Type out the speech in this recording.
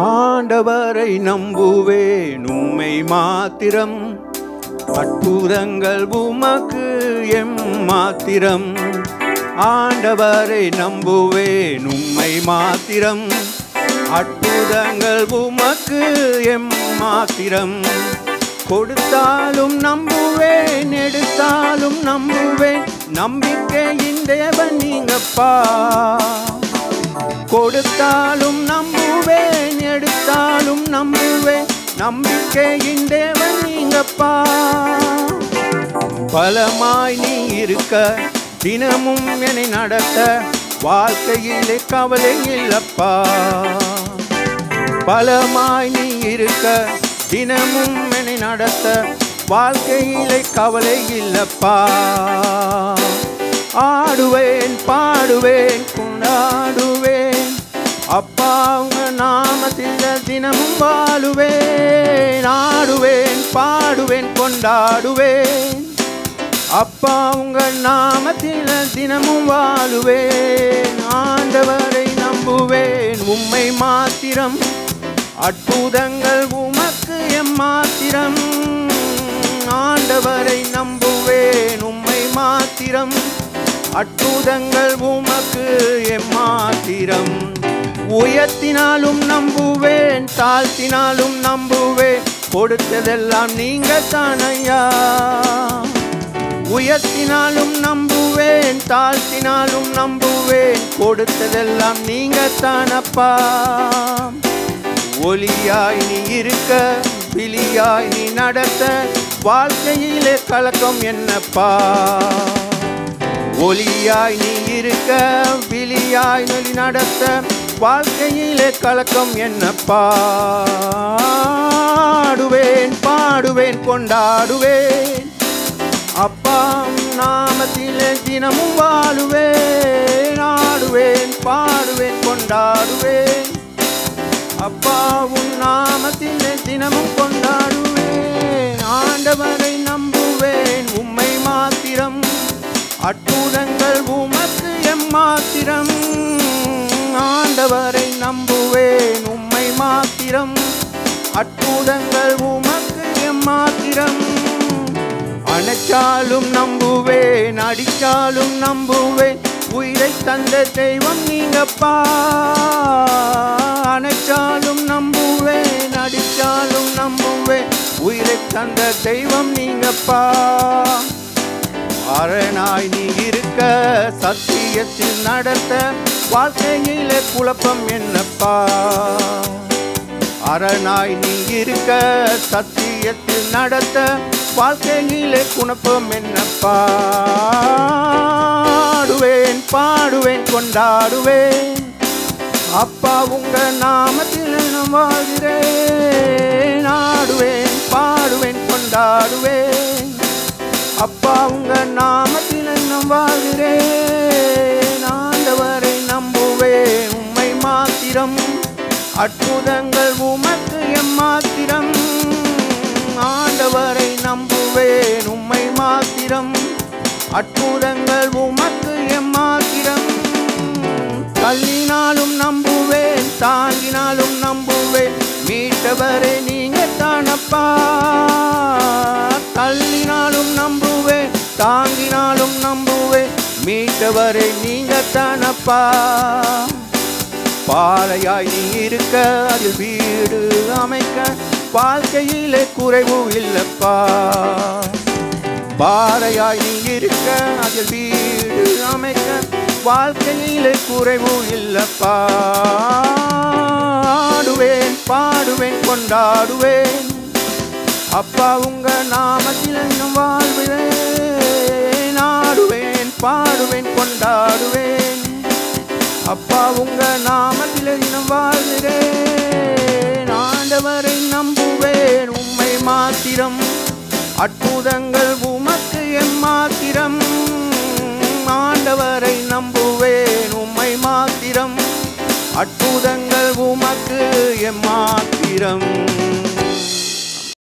ஆண்டவரை நம்புவேன் உம்மை மாத்திரம், அற்புதங்கள் உமக்கு எம்மாத்திரம். ஆண்டவரை நம்புவேன் உம்மை மாத்திரம், அற்புதங்கள் உமக்கு எம்மாத்திரம். கொடுத்தாலும் நம்புவேன், எடுத்தாலும் நம்புவேன், நம்பிக்கையின் தேவன் நீங்கப்பா. கொடுத்தாலும் நம்புவேன், எடுத்தாலும் நம்புவேன், நம்பிக்கையின் தேவன் நீங்கப்பா. பலமாய் நீ இருக்க, தினமும் என்னை நடத்த, வாழ்க்கையிலே கவலை இல்லப்பா. பலமாய் நீ இருக்க, தினமும் என்னை நடத்த, வாழ்க்கையிலே கவலை இல்லப்பா. ஆடுவேன், பாடுவேன், கொண்டாடுவேன், அப்பா உங்க நாமத்தில் தினமும் வாழுவேன். ஆடுவேன், பாடுவேன், கொண்டாடுவேன், அப்பா உங்க நாமத்தில் தினமும் வாழுவேன். ஆண்டவரை நம்புவேன் உம்மை மாத்திரம், அற்புதங்கள் உமக்கு எம்மாத்திரம். ஆண்டவரை நம்புவேன் உம்மை மாத்திரம், அற்புதங்கள் உமக்கு எம்மாத்திரம். உயர்த்தினாலும் நம்புவேன், தாழ்த்தினாலும் நம்புவேன், கொடுத்ததெல்லாம் நீங்க தானையா. உயர்த்தினாலும் நம்புவேன், தாழ்த்தினாலும் நம்புவேன், கொடுத்ததெல்லாம் நீங்க தானப்பா. ஒளியாய் நீ இருக்க, விழியாய் நீ நடத்த, வாழ்க்கையிலே கலக்கம் என்னப்பா. ஒளியாய் நீ இருக்க, விழியாய் நீ நடத்த, வாழ்க்கையிலே கலக்கம் என்னப்பா. ஆடுவேன், பாடுவேன், கொண்டாடுவேன், அப்பா நாமத்திலே தினமும் வாழுவேன். ஆடுவேன், பாடுவேன், கொண்டாடுவேன், அப்பா உன் நாமத்திலே தினமும் கொண்டாடுவேன். ஆண்டவரை நம்புவேன் உம்மை மாத்திரம், அற்புதங்கள் உமக்கு எம்மாத்திரம். ஆண்டவரை நம்புவேன் உம்மை மாத்திரம், அற்புதங்கள் உமக்கு எம்மாத்திரம். அணைச்சாலும் நம்புவேன், அடிச்சாலும் நம்புவேன், உயிரை தந்த தெய்வம் நீங்கப்பா. அணைச்சாலும் நம்புவேன், அடிச்சாலும் நம்புவேன், உயிரை தந்த தெய்வம் நீங்கப்பா. அரணாய் நீ இருக்க, சத்தியத்தில் நடத்த, வாழ்க்கையிலே குழப்பம் என்னப்பா. அரணாய் நீ இருக்க, சத்தியத்தில் நடத்த, வாழ்க்கையிலே குழப்பம் என்னப்பா. ஆடுவேன், பாடுவேன், கொண்டாடுவேன், அப்பா உங்க நாமத்தில் நான் வாழ்கிறேன். ஆடுவேன், பாடுவேன், கொண்டாடுவேன், அப்பா உங்க நாமத்தில் நான் வாழ்கிறேன். ஆண்டவரை நம்புவேன் உம்மை மாத்திரம், அற்புதங்கள் உமக்கு எம்மாத்திரம். ஆண்டவரை நம்புவேன் உம்மை மாத்திரம், அற்புதங்கள் உமக்கு எம்மாத்திரம். தள்ளினாலும் நம்புவேன், தாங்கினாலும் நம்புவேன், மீட்டவரை நீங்க தானப்பா. தள்ளினாலும் நம்புவேன், தாங்கினாலும் நம்புவேன், மீட்டவரை நீங்க தானப்பா. பாறையாய் நீ இருக்க, அதில் வீடு அமைக்க, வாழ்க்கையிலே குறைவு இல்லப்பா. பாறையாய் நீ இருக்க, அதில் வீடு அமைக்க, வாழ்க்கையிலே குறைவு இல்லப்பா. ஆடுவேன், பாடுவேன், கொண்டாடுவேன், அப்பா உங்க நாமத்தில் இன்னும் வாழ்வேன். ஆடுவேன், பாடுவேன், கொண்டாடுவேன், அப்பா உங்க நாமத்தில் இன்னும் வாழ்கிறேன். ஆண்டவரை நம்புவேன் உம்மை மாத்திரம், அற்புதங்கள் உமக்கு எம்மாத்திரம். ஆண்டவரை நம்புவேன் உம்மை மாத்திரம், அற்புதங்கள் உமக்கு எம்மாத்திரம்.